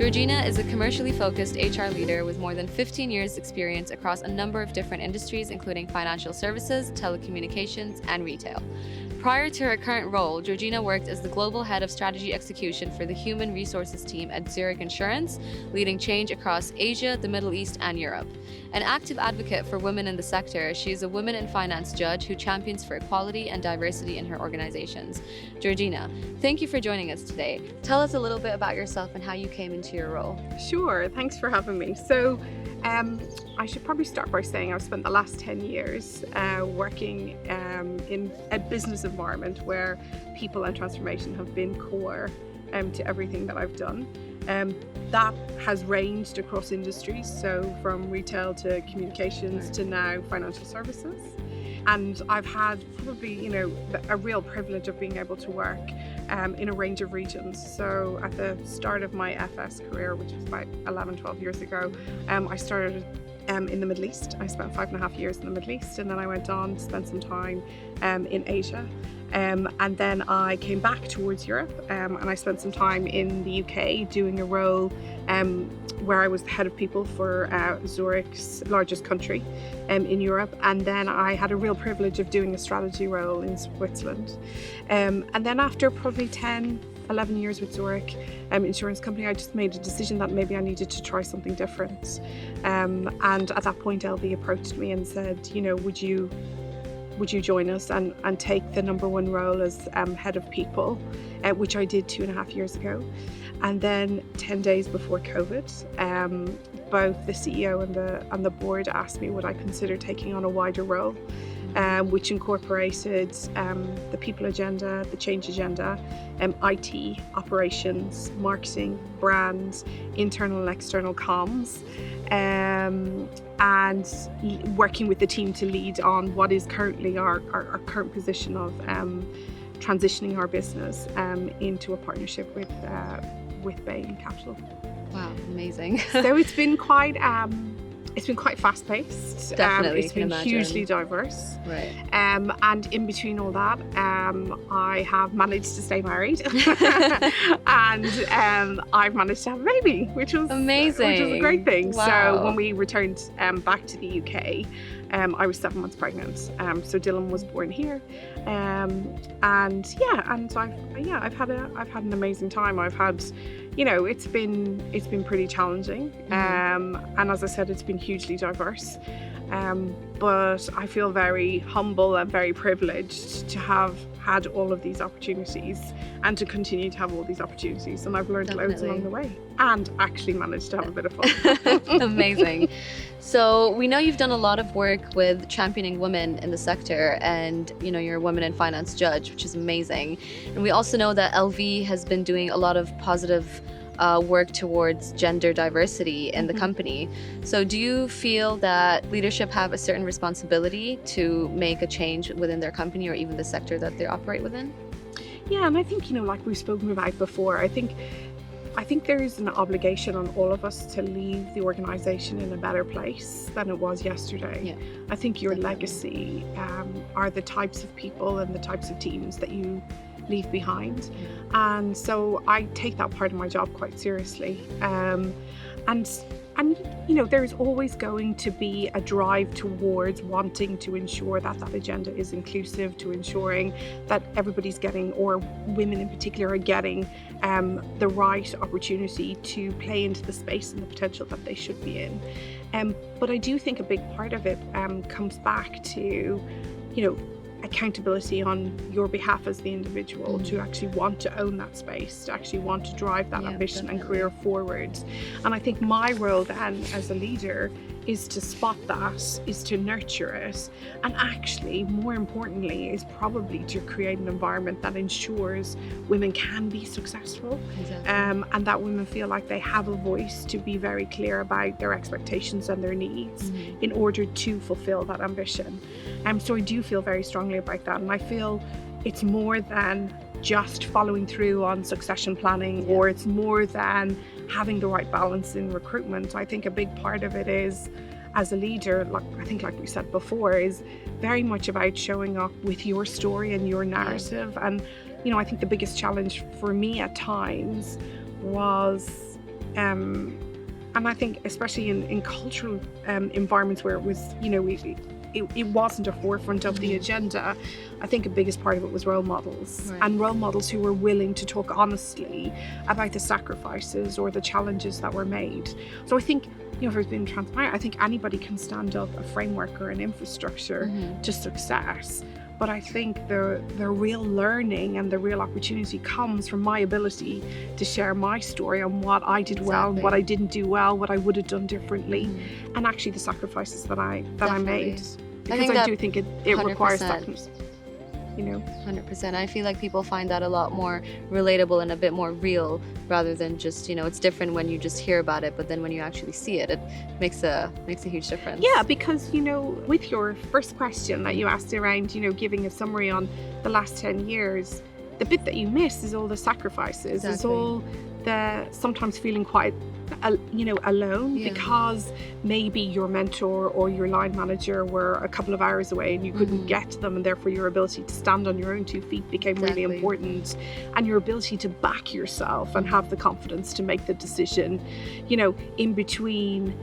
Georgina is a commercially focused HR leader with more than 15 years' experience across a number of different industries, including financial services, telecommunications, and retail. Prior to her current role, Georgina worked as the global head of strategy execution for the human resources team at Zurich Insurance, leading change across Asia, the Middle East, and Europe. An active advocate for women in the sector, she is a women in finance judge who champions for equality and diversity in her organizations. Georgina, thank you for joining us today. Tell us a little bit about yourself and how you came into your role. Sure, thanks for having me. So I should probably start by saying I've spent the last 10 years working in a business environment where people and transformation have been core to everything that I've done. That has ranged across industries, so from retail to communications to now financial services. And I've had probably, a real privilege of being able to work in a range of regions. So at the start of my FS career, which was about 11, 12 years ago, I started in the Middle East. I spent 5.5 years in the Middle East, and then I went on to spend some time in Asia. And then I came back towards Europe and I spent some time in the UK doing a role where I was the head of people for Zurich's largest country in Europe. And then I had a real privilege of doing a strategy role in Switzerland. And then after probably 10, 11 years with Zurich Insurance Company, I just made a decision that maybe I needed to try something different. And at that point, LV approached me and said, would you join us and take the number one role as head of people, which I did 2.5 years ago. And then 10 days before COVID, both the CEO and the board asked me would I consider taking on a wider role, which incorporated the people agenda, the change agenda, IT, operations, marketing, brands, internal and external comms, and working with the team to lead on what is currently our current position of transitioning our business into a partnership with Bain Capital. Wow, amazing. So it's been quite fast-paced. Definitely, it's been hugely diverse. Right. And in between all that, I have managed to stay married, and I've managed to have a baby, which was amazing. Which was a great thing. Wow. So when we returned back to the UK, I was 7 months pregnant. So Dylan was born here, and I've had an amazing time. I've had, it's been pretty challenging, and as I said, it's been hugely diverse. But I feel very humble and very privileged to have had all of these opportunities and to continue to have all these opportunities. And I've learned loads along the way and actually managed to have a bit of fun. Amazing. So we know you've done a lot of work with championing women in the sector, and you're a women in finance judge, which is amazing. And we also know that LV has been doing a lot of positive work towards gender diversity in the company. So do you feel that leadership have a certain responsibility to make a change within their company or even the sector that they operate within? Yeah, and I think, like we've spoken about before, I think there is an obligation on all of us to leave the organization in a better place than it was yesterday. Yeah, I think your legacy are the types of people and the types of teams that you leave behind. And so I take that part of my job quite seriously. And there's always going to be a drive towards wanting to ensure that that agenda is inclusive, to ensuring that everybody's getting, or women in particular, are getting the right opportunity to play into the space and the potential that they should be in. But I do think a big part of it comes back to, accountability on your behalf as the individual, to actually want to own that space, to actually want to drive that ambition and career forward. And I think my role then as a leader is to spot that, is to nurture it, and actually, more importantly, is probably to create an environment that ensures women can be successful. Exactly. And that women feel like they have a voice to be very clear about their expectations and their needs in order to fulfill that ambition. So I do feel very strongly about that, and I feel it's more than just following through on succession planning, or it's more than having the right balance in recruitment. I think a big part of it is, as a leader, like we said before, is very much about showing up with your story and your narrative. And I think the biggest challenge for me at times was And I think especially in cultural environments where it was, it wasn't a forefront of the agenda, I think a biggest part of it was role models, and role models who were willing to talk honestly about the sacrifices or the challenges that were made. So I think, if it's been transparent, I think anybody can stand up a framework or an infrastructure to success. But I think the real learning and the real opportunity comes from my ability to share my story on what I did well, and what I didn't do well, what I would have done differently, and actually the sacrifices that I made. Because I do think it requires sacrifice. 100%. I feel like people find that a lot more relatable and a bit more real, rather than just, it's different when you just hear about it, but then when you actually see it, it makes a huge difference. Yeah, because, with your first question that you asked around, giving a summary on the last 10 years, the bit that you miss is all the sacrifices, is all the sometimes feeling quite alone, because maybe your mentor or your line manager were a couple of hours away and you couldn't get to them, and therefore your ability to stand on your own 2 feet became really important, and your ability to back yourself and have the confidence to make the decision, in between,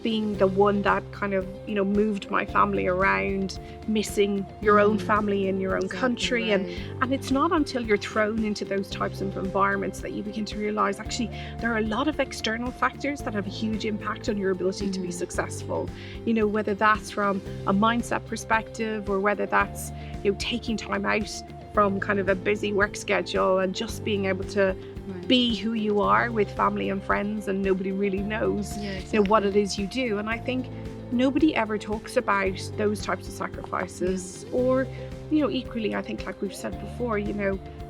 being the one that kind of, moved my family around, missing your own family in your own country. And it's not until you're thrown into those types of environments that you begin to realize, actually, there are a lot of external factors that have a huge impact on your ability to be successful. Whether that's from a mindset perspective, or whether that's, taking time out from kind of a busy work schedule and just being able to be who you are with family and friends, and nobody really knows what it is you do. And I think nobody ever talks about those types of sacrifices, or equally, I think, like we've said before,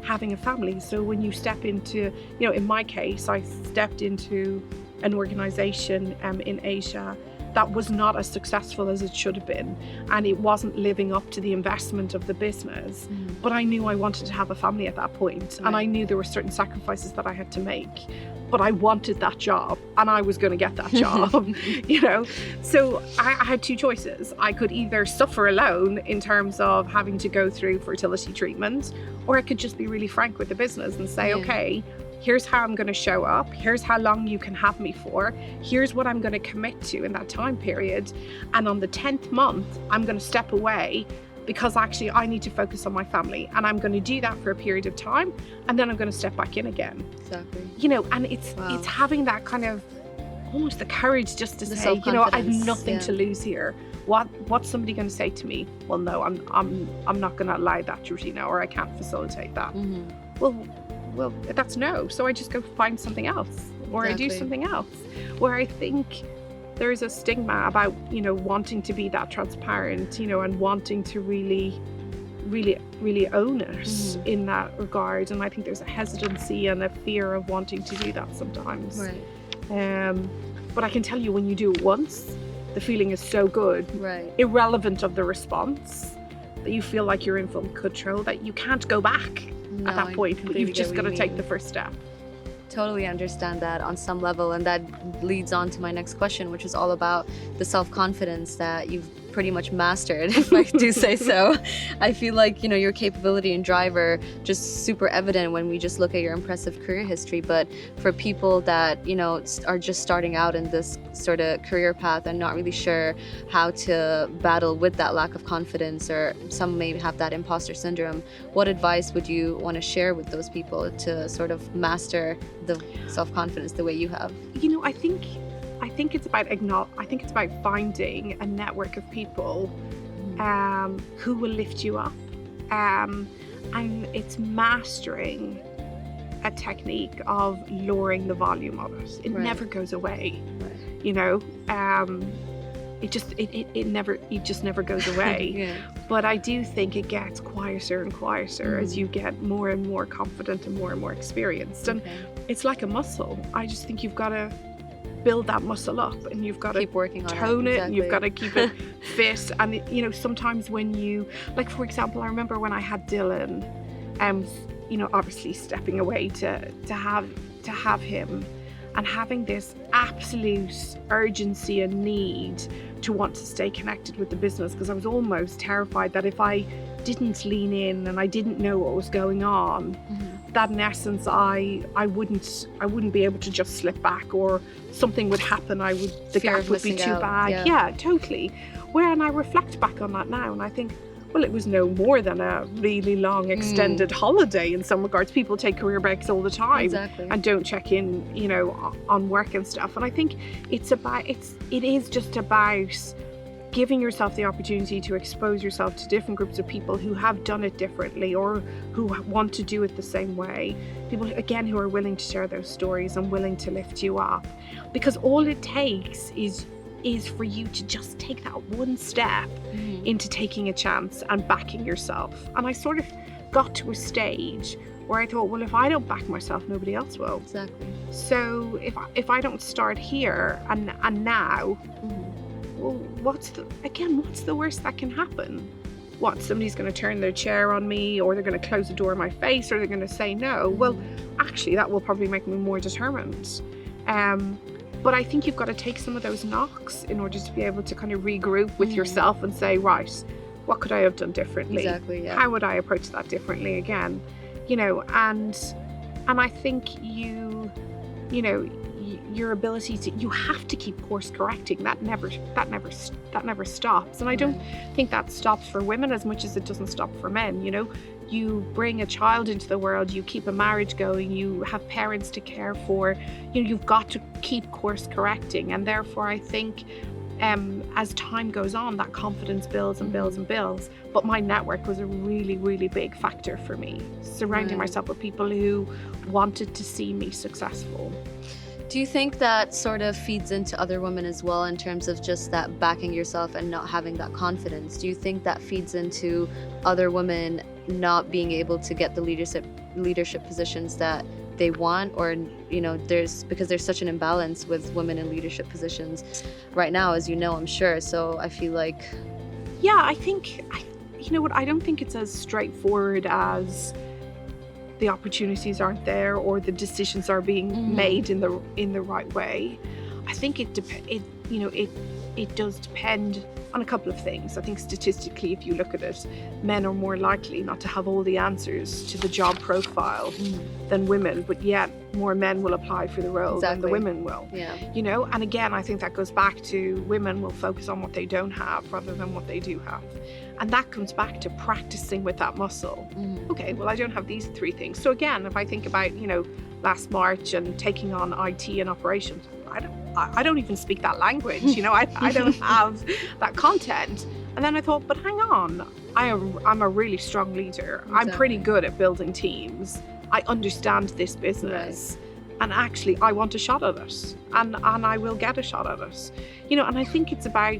having a family. So when you step into, in my case, I stepped into an organization in Asia that was not as successful as it should have been, and it wasn't living up to the investment of the business. But I knew I wanted to have a family at that point, and I knew there were certain sacrifices that I had to make, but I wanted that job and I was going to get that job. So I had 2 choices. I could either suffer alone in terms of having to go through fertility treatment, or I could just be really frank with the business and say, okay, here's how I'm going to show up. Here's how long you can have me for. Here's what I'm going to commit to in that time period. And on the 10th month, I'm going to step away, because actually I need to focus on my family. And I'm going to do that for a period of time. And then I'm going to step back in again. Exactly. And it's having that kind of almost the courage just to say, I have nothing to lose here. What's somebody going to say to me? Well, no, I'm not going to allow that, Georgina, or I can't facilitate that. Well, that's no. So I just go find something else, or I do something else. Where I think there's a stigma about, wanting to be that transparent, and wanting to really own it in that regard. And I think there's a hesitancy and a fear of wanting to do that sometimes. But I can tell you, when you do it once, the feeling is so good, irrelevant of the response, that you feel like you're in full control, that you can't go back. At that point, you've just got to take the first step. Totally understand that on some level, and that leads on to my next question, which is all about the self-confidence that you've pretty much mastered, if I do say so. I feel like, your capability and drive are just super evident when we just look at your impressive career history. But for people that, are just starting out in this sort of career path and not really sure how to battle with that lack of confidence, or some may have that imposter syndrome, what advice would you want to share with those people to sort of master the self-confidence the way you have? I think it's about finding a network of people who will lift you up, and it's mastering a technique of lowering the volume of it. It never goes away. It just never goes away. But I do think it gets quieter and quieter as you get more and more confident and more experienced. And it's like a muscle. I just think you've got to build that muscle up, and you've got to keep working on tone it, and you've got to keep it fit. And sometimes when you, like, for example, I remember when I had Dylan, obviously stepping away to have him, and having this absolute urgency and need to want to stay connected with the business, because I was almost terrified that if I didn't lean in and I didn't know what was going on, in essence I wouldn't be able to just slip back, or something would happen, the Fear gap of would be missing too out, bad. yeah. Totally. When I reflect back on that now, and I think, well, it was no more than a really long extended holiday in some regards. People take career breaks all the time. Exactly. And don't check in, on work and stuff. And I think it is just about giving yourself the opportunity to expose yourself to different groups of people who have done it differently, or who want to do it the same way. People, again, who are willing to share those stories and willing to lift you up. Because all it takes is for you to just take that one step into taking a chance and backing yourself. And I sort of got to a stage where I thought, well, if I don't back myself, nobody else will. Exactly. So if I don't start here and now, well, what's the worst that can happen? What, somebody's going to turn their chair on me, or they're going to close the door in my face, or they're going to say no? Well, actually, that will probably make me more determined. But I think you've got to take some of those knocks in order to be able to kind of regroup with yourself and say, right, what could I have done differently? Exactly, yeah. How would I approach that differently again? And I think your ability to, you have to keep course correcting. That never stops. And I don't think that stops for women as much as it doesn't stop for men. You bring a child into the world, you keep a marriage going, you have parents to care for, you've got to keep course correcting. And therefore I think as time goes on, that confidence builds and builds and builds. But my network was a really, really big factor for me, surrounding myself with people who wanted to see me successful. Do you think that sort of feeds into other women as well, in terms of just that backing yourself and not having that confidence? Do you think that feeds into other women not being able to get the leadership positions that they want, or because there's such an imbalance with women in leadership positions right now, as I'm sure. So I feel like, I think I don't think it's as straightforward as the opportunities aren't there, or the decisions are being made in the right way. I think it does depend on a couple of things. I think statistically, if you look at it, men are more likely not to have all the answers to the job profile than women, but yet more men will apply for the role than the women will. Yeah. And again, I think that goes back to women will focus on what they don't have rather than what they do have. And that comes back to practicing with that muscle. Okay, well, I don't have these three things. So again, if I think about, last March and taking on IT and operations, I don't even speak that language. I don't have that content. And then I thought, but hang on, I'm a really strong leader. Exactly. I'm pretty good at building teams. I understand this business. Right. And actually, I want a shot at it. And I will get a shot at it. And I think it's about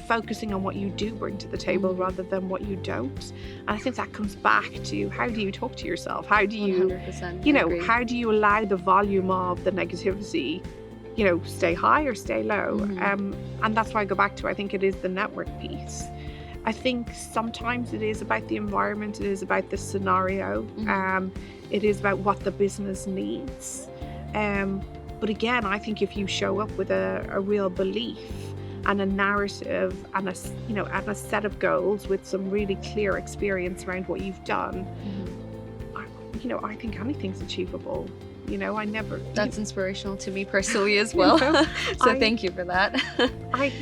focusing on what you do bring to the table rather than what you don't. And I think that comes back to, how do you talk to yourself? How do you, 100%, how do you allow the volume of the negativity, stay high or stay low? And that's why I go back to, I think it is the network piece. I think sometimes it is about the environment, it is about the scenario, it is about what the business needs. But again, I think if you show up with a real belief and a narrative and a set of goals with some really clear experience around what you've done, I think anything's achievable. That's inspirational to me personally as well. So thank you for that. I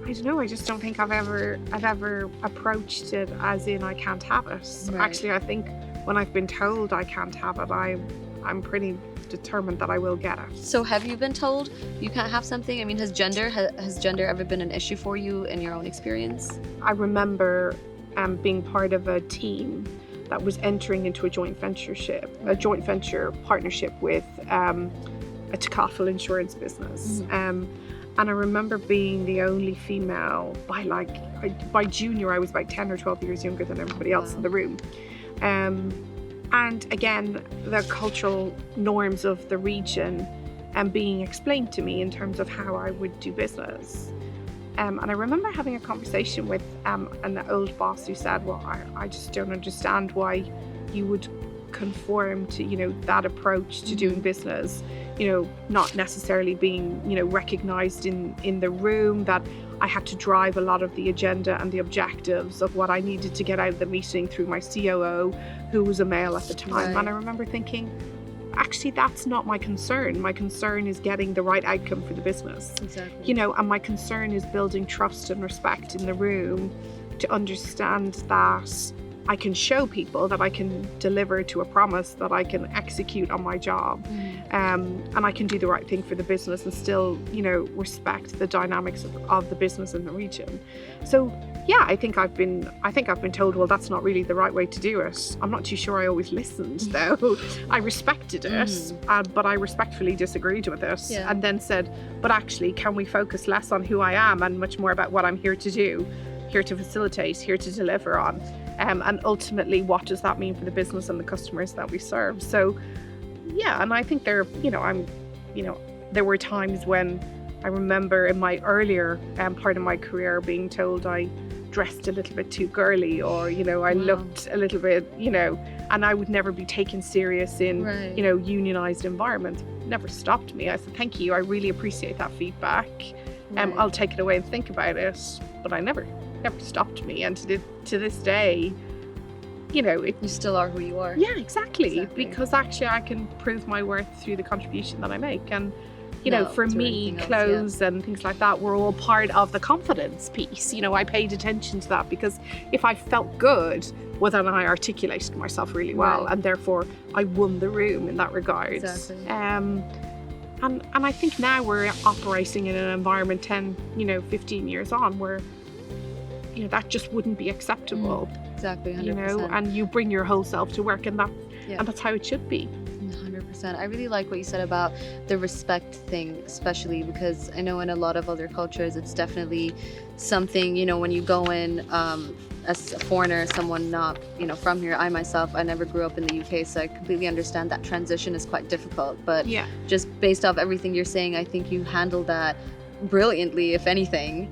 don't know. I just don't think I've ever approached it as in I can't have it. Right. Actually, I think when I've been told I can't have it, I'm pretty determined that I will get it. So have you been told you can't have something? I mean, has gender ever been an issue for you in your own experience? I remember being part of a team that was entering into a joint venture partnership with a Takaful insurance business. And I remember being the only female by junior, I was about 10 or 12 years younger than everybody else in the room. And again, the cultural norms of the region being explained to me in terms of how I would do business. And I remember having a conversation with an old boss who said, well, I just don't understand why you would conform to, that approach to doing business. not necessarily being, recognized in the room, that I had to drive a lot of the agenda and the objectives of what I needed to get out of the meeting through my COO, who was a male at the time. Right. And I remember thinking, actually, that's not my concern. My concern is getting the right outcome for the business. Exactly. And my concern is building trust and respect in the room, to understand that I can show people that I can deliver to a promise, that I can execute on my job, and I can do the right thing for the business and still, respect the dynamics of the business in the region. So yeah, I think I've been told, well, that's not really the right way to do it. I'm not too sure I always listened, though. I respected it, but I respectfully disagreed with it, and then said, but actually, can we focus less on who I am and much more about what I'm here to do, here to facilitate, here to deliver on, and ultimately, what does that mean for the business and the customers that we serve? So yeah, and I think there were times when I remember in my earlier part of my career being told I dressed a little bit too girly, or I looked a little bit, and I would never be taken serious in unionized environments. Never stopped me. I said, thank you, I really appreciate that feedback. I'll take it away and think about it. But I never stopped me, and to this day, you still are who you are. Yeah, exactly. Because actually I can prove my worth through the contribution that I make. And for me, clothes and things like that were all part of the confidence piece. I paid attention to that, because if I felt good, well, then I articulated myself really well, and therefore I won the room in that regard. Exactly. And I think now we're operating in an environment 10, 15 years on, where that just wouldn't be acceptable. Exactly, 100%. And you bring your whole self to work, and that's how it should be. 100%. I really like what you said about the respect thing, especially because I know in a lot of other cultures it's definitely something, when you go in as a foreigner, someone not from here. I myself, I never grew up in the UK, so I completely understand that transition is quite difficult, but just based off everything you're saying, I think you handled that brilliantly, if anything.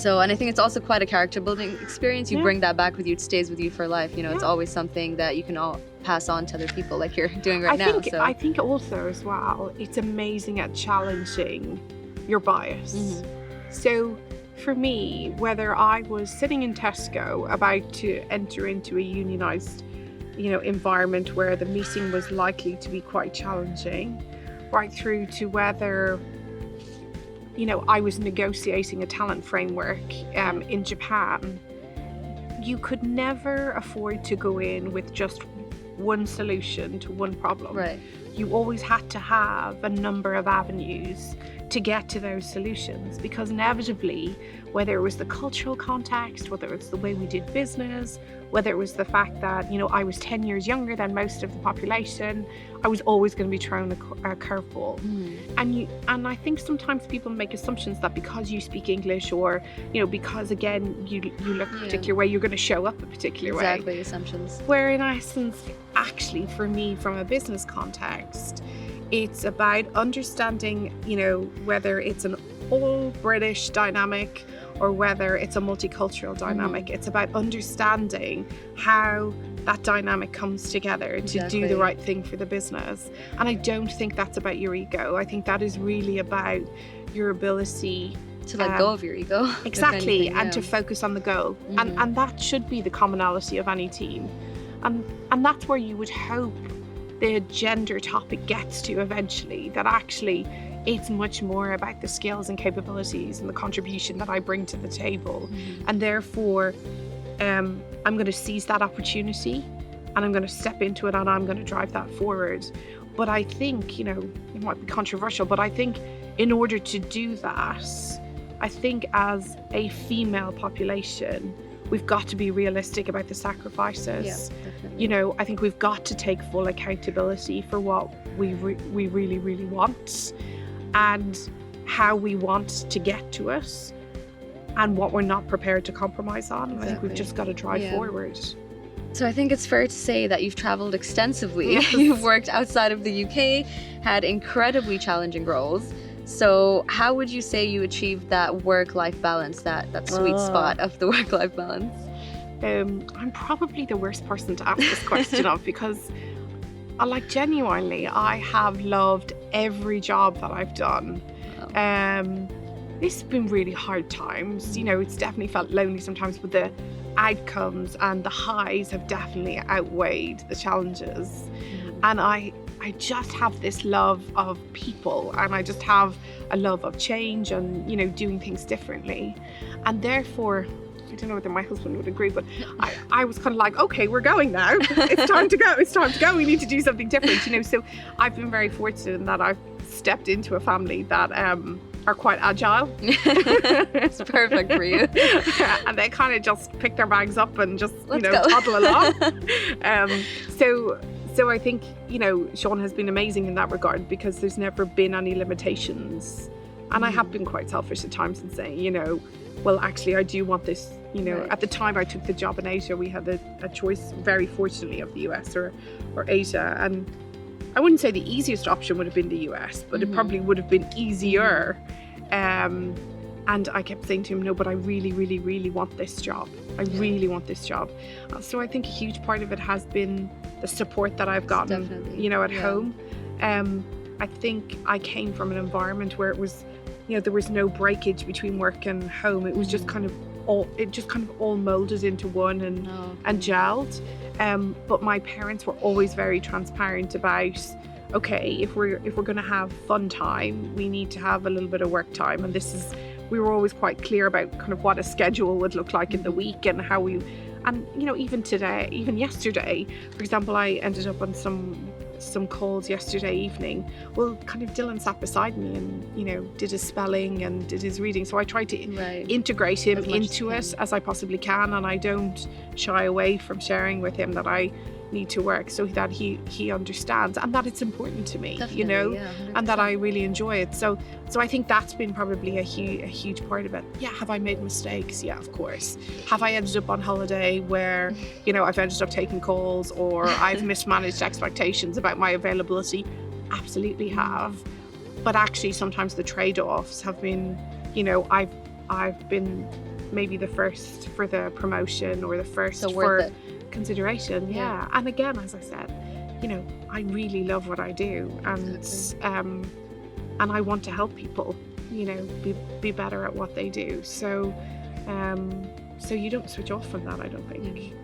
And I think it's also quite a character building experience. You bring that back with you, it stays with you for life. It's always something that you can all pass on to other people, like you're doing right now. I think also as well, it's amazing at challenging your bias. So for me, whether I was sitting in Tesco about to enter into a unionized, environment where the meeting was likely to be quite challenging, right through to whether I was negotiating a talent framework in Japan, you could never afford to go in with just one solution to one problem. Right. You always had to have a number of avenues to get to those solutions, because inevitably, whether it was the cultural context, whether it was the way we did business, whether it was the fact that, I was 10 years younger than most of the population, I was always going to be thrown a curveball. And I think sometimes people make assumptions that because you speak English, or, because again, you look a particular way, you're going to show up a particular way. Exactly, assumptions. Where in essence, actually for me, from a business context, it's about understanding, whether it's an all British dynamic or whether it's a multicultural dynamic. It's about understanding how that dynamic comes together to do the right thing for the business. And I don't think that's about your ego. I think that is really about your ability to let go of your ego. Exactly, and to focus on the goal. And that should be the commonality of any team. And that's where you would hope the gender topic gets to eventually, that actually it's much more about the skills and capabilities and the contribution that I bring to the table. And therefore, I'm going to seize that opportunity, and I'm going to step into it, and I'm going to drive that forward. But I think, it might be controversial, but I think in order to do that, I think as a female population, we've got to be realistic about the sacrifices. Yeah, definitely. I think we've got to take full accountability for what we really, really want, and how we want to get to it, and what we're not prepared to compromise on. Exactly. I think we've just got to drive forward. So I think it's fair to say that you've traveled extensively. Yes. You've worked outside of the UK, had incredibly challenging roles. So how would you say you achieved that work-life balance, that sweet spot of the work-life balance? I'm probably the worst person to ask this question of, because Like genuinely, I have loved every job that I've done. It's been really hard times. You know, it's definitely felt lonely sometimes, but the outcomes and the highs have definitely outweighed the challenges. And I just have this love of people, and I just have a love of change and, you know, doing things differently. And therefore, I don't know whether my husband would agree, but I was kind of like, okay, we're going now. It's time to go. It's time to go. We need to do something different, you know. So I've been very fortunate in that I've stepped into a family that are quite agile. It's perfect for you. And they kind of just pick their bags up and just, Let's you know, go. toddle along. So I think, you know, Sean has been amazing in that regard, because there's never been any limitations. And I have been quite selfish at times in saying, you know, well, actually, I do want this. You know, at the time I took the job in Asia, we had a choice, very fortunately, of the US or Asia. And I wouldn't say the easiest option would have been the US, but it probably would have been easier. And I kept saying to him, no, but I really, really, really want this job. I really want this job. So I think a huge part of it has been the support that I've gotten, Definitely. you know, at home. I think I came from an environment where it was, you know, there was no breakage between work and home. It was just kind of all molded into one and gelled. But my parents were always very transparent about, okay, if we're going to have fun time, we need to have a little bit of work time. And we were always quite clear about kind of what a schedule would look like in the week, and how and you know, even yesterday, for example, I ended up on some calls yesterday evening. Well, kind of Dylan sat beside me and, you know, did his spelling and did his reading. So I tried to integrate him into it as I possibly can, and I don't shy away from sharing with him that I need to work, so that he understands, and that it's important to me. Definitely, you know, yeah, and that I really enjoy it. So I think that's been probably a huge part of it. Yeah, have I made mistakes? Yeah, of course. Have I ended up on holiday where, you know, I've ended up taking calls, or I've mismanaged expectations about my availability? Absolutely have. But actually, sometimes the trade-offs have been, you know, I've been maybe the first for the promotion, or the first for consideration. Yeah. And again, as I said, you know, I really love what I do, and I want to help people, you know, be better at what they do. So you don't switch off from that, I don't think.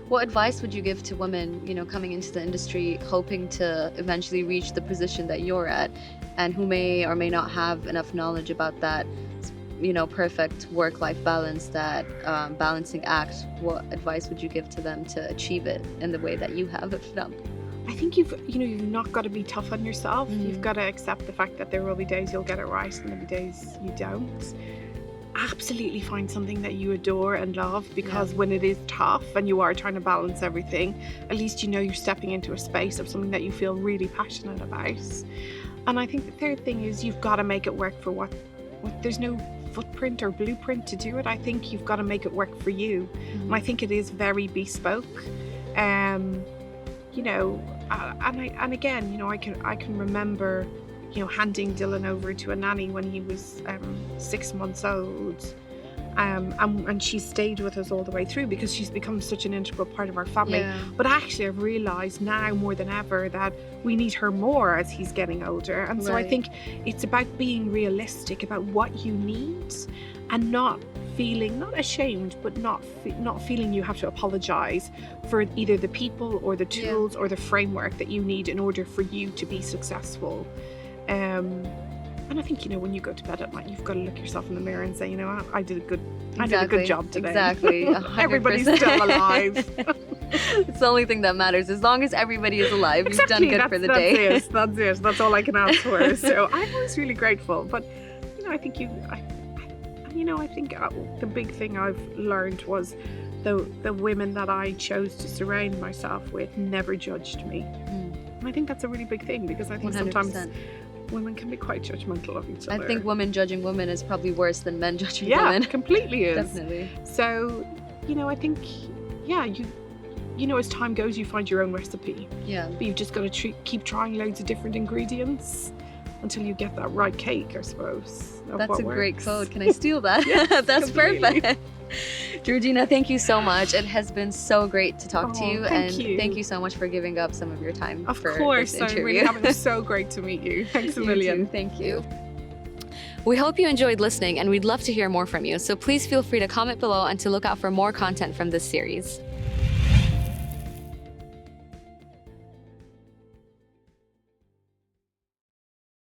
What advice would you give to women, you know, coming into the industry, hoping to eventually reach the position that you're at, and who may or may not have enough knowledge about that, you know, perfect work-life balance, that balancing act? What advice would you give to them to achieve it in the way that you have it done? I think you've not got to be tough on yourself. You've got to accept the fact that there will be days you'll get it right and there'll be days you don't. Absolutely find something that you adore and love, because when it is tough and you are trying to balance everything, at least you know you're stepping into a space of something that you feel really passionate about. And I think the third thing is you've got to make it work for what there's no footprint or blueprint to do it. I think you've got to make it work for you. And I think it is very bespoke. You know, and again, you know, I can remember, you know, handing Dylan over to a nanny when he was 6 months old. And she stayed with us all the way through, because she's become such an integral part of our family. Yeah. But actually, I've realised now more than ever that we need her more as he's getting older. And so I think it's about being realistic about what you need, and not feeling, not ashamed, but not feeling you have to apologise for either the people or the tools or the framework that you need in order for you to be successful. And I think, you know, when you go to bed at night, you've got to look yourself in the mirror and say, you know, I did a good job today. Exactly. Everybody's still alive. It's the only thing that matters. As long as everybody is alive, you've done good for the day. That's it. That's all I can ask for. So I'm always really grateful. But, you know, I think I think the big thing I've learned was the women that I chose to surround myself with never judged me. And I think that's a really big thing, because I think 100%. Sometimes women can be quite judgmental of each other. I think women judging women is probably worse than men judging women. Yeah, completely is. Definitely. So, you know, I think, you know, as time goes, you find your own recipe. Yeah. But you've just got to keep trying loads of different ingredients until you get that right cake, I suppose. That's a great quote. Can I steal that? Yes, That's completely. perfect. Georgina, thank you so much. It has been so great to talk to you. Thank and you. Thank you so much for giving up some of your time Of for course, this I'm interview. really happy. It was so great to meet you. Thanks a You million. too. Thank you. We hope you enjoyed listening, and we'd love to hear more from you. So please feel free to comment below and to look out for more content from this series.